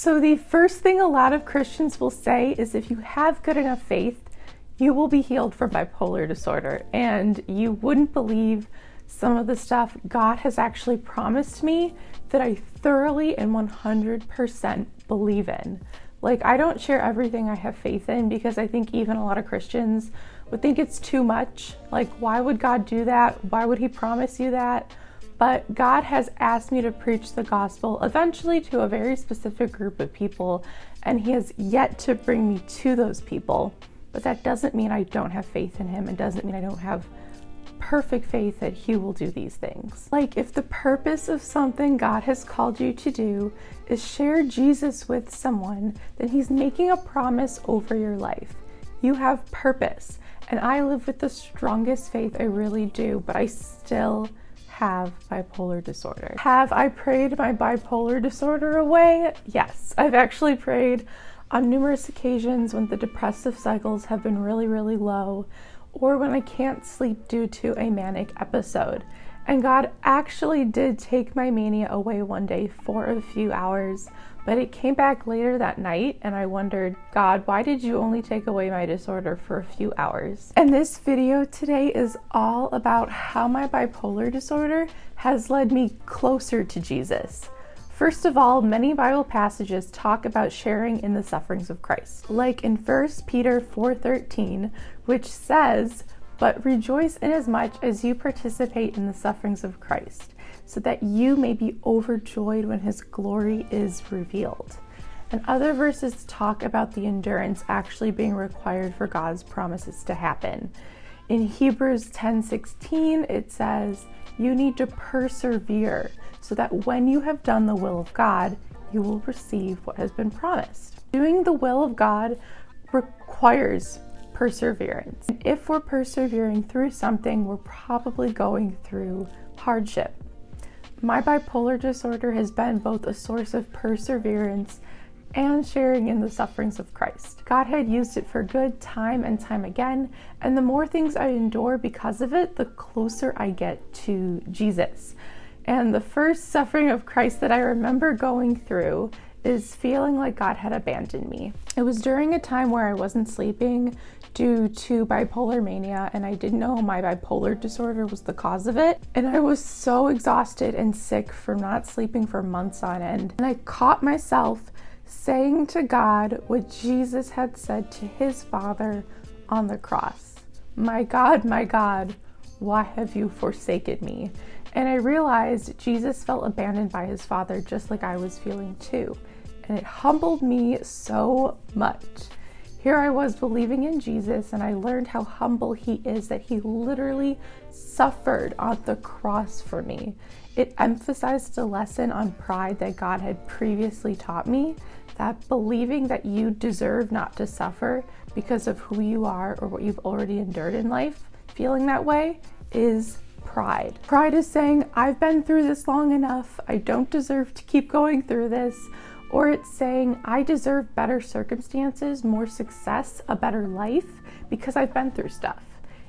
So the first thing a lot of Christians will say is if you have good enough faith, you will be healed from bipolar disorder. And you wouldn't believe some of the stuff God has actually promised me that I thoroughly and 100% believe in. Like, I don't share everything I have faith in because I think even a lot of Christians would think it's too much. Like, why would God do that? Why would he promise you that? But God has asked me to preach the gospel eventually to a very specific group of people, and he has yet to bring me to those people. But that doesn't mean I don't have faith in him. It doesn't mean I don't have perfect faith that he will do these things. Like, if the purpose of something God has called you to do is share Jesus with someone, then he's making a promise over your life. You have purpose, and I live with the strongest faith, I really do, but I still have bipolar disorder. Have I prayed my bipolar disorder away? Yes, I've actually prayed on numerous occasions when the depressive cycles have been really, really low, or when I can't sleep due to a manic episode. And God actually did take my mania away one day for a few hours, but it came back later that night, and I wondered, God, why did you only take away my disorder for a few hours? And this video today is all about how my bipolar disorder has led me closer to Jesus. First of all, many Bible passages talk about sharing in the sufferings of Christ, like in 1 Peter 4:13, which says, "But rejoice inasmuch as you participate in the sufferings of Christ, so that you may be overjoyed when his glory is revealed." And other verses talk about the endurance actually being required for God's promises to happen. In Hebrews 10:16, it says, "You need to persevere so that when you have done the will of God, you will receive what has been promised." Doing the will of God requires perseverance. And if we're persevering through something, we're probably going through hardship. My bipolar disorder has been both a source of perseverance and sharing in the sufferings of Christ. God had used it for good time and time again, and the more things I endure because of it, the closer I get to Jesus. And the first suffering of Christ that I remember going through is feeling like God had abandoned me. It was during a time where I wasn't sleeping due to bipolar mania, and I didn't know my bipolar disorder was the cause of it. And I was so exhausted and sick from not sleeping for months on end. And I caught myself saying to God what Jesus had said to his Father on the cross. My God, why have you forsaken me?" And I realized Jesus felt abandoned by his Father just like I was feeling too. And it humbled me so much. Here I was believing in Jesus, and I learned how humble he is, that he literally suffered on the cross for me. It emphasized a lesson on pride that God had previously taught me, that believing that you deserve not to suffer because of who you are or what you've already endured in life, feeling that way, is pride. Pride is saying, I've been through this long enough, I don't deserve to keep going through this. Or it's saying, I deserve better circumstances, more success, a better life, because I've been through stuff.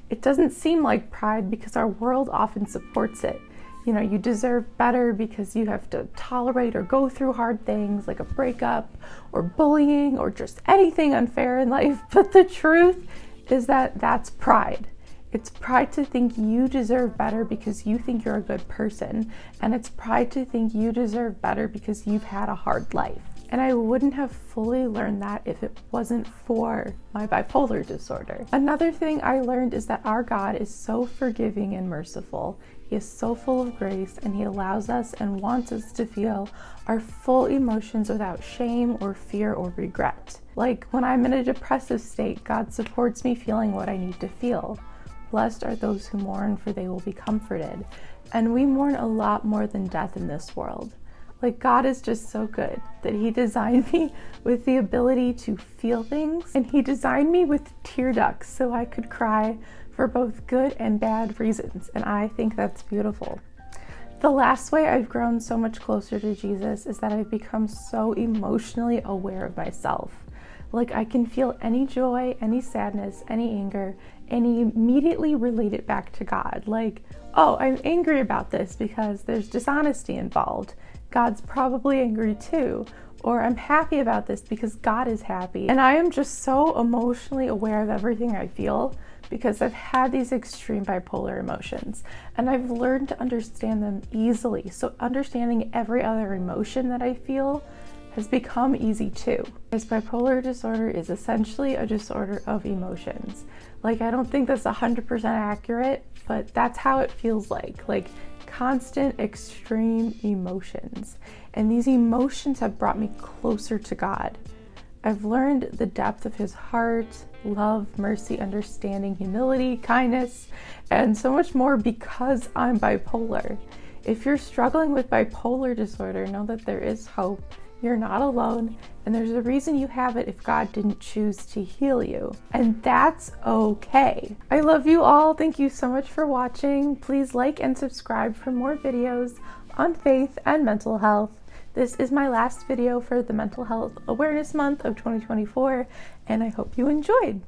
It doesn't seem like pride because our world often supports it. You know, you deserve better because you have to tolerate or go through hard things like a breakup or bullying or just anything unfair in life. But the truth is that that's pride. It's pride to think you deserve better because you think you're a good person. And it's pride to think you deserve better because you've had a hard life. And I wouldn't have fully learned that if it wasn't for my bipolar disorder. Another thing I learned is that our God is so forgiving and merciful. He is so full of grace, and he allows us and wants us to feel our full emotions without shame or fear or regret. Like when I'm in a depressive state, God supports me feeling what I need to feel. Blessed are those who mourn, for they will be comforted. And we mourn a lot more than death in this world. Like, God is just so good that he designed me with the ability to feel things, and he designed me with tear ducts so I could cry for both good and bad reasons. And I think that's beautiful. The last way I've grown so much closer to Jesus is that I've become so emotionally aware of myself. Like, I can feel any joy, any sadness, any anger, and immediately relate it back to God. Like, oh, I'm angry about this because there's dishonesty involved. God's probably angry too. or I'm happy about this because God is happy. And I am just so emotionally aware of everything I feel because I've had these extreme bipolar emotions and I've learned to understand them easily. So understanding every other emotion that I feel has become easy too. Because bipolar disorder is essentially a disorder of emotions. Like, I don't think that's 100% accurate, but that's how it feels like constant extreme emotions. And these emotions have brought me closer to God. I've learned the depth of his heart, love, mercy, understanding, humility, kindness, and so much more because I'm bipolar. If you're struggling with bipolar disorder, know that there is hope. You're not alone, and there's a reason you have it if God didn't choose to heal you. And that's okay. I love you all. Thank you so much for watching. Please like and subscribe for more videos on faith and mental health. This is my last video for the Mental Health Awareness Month of 2024, and I hope you enjoyed.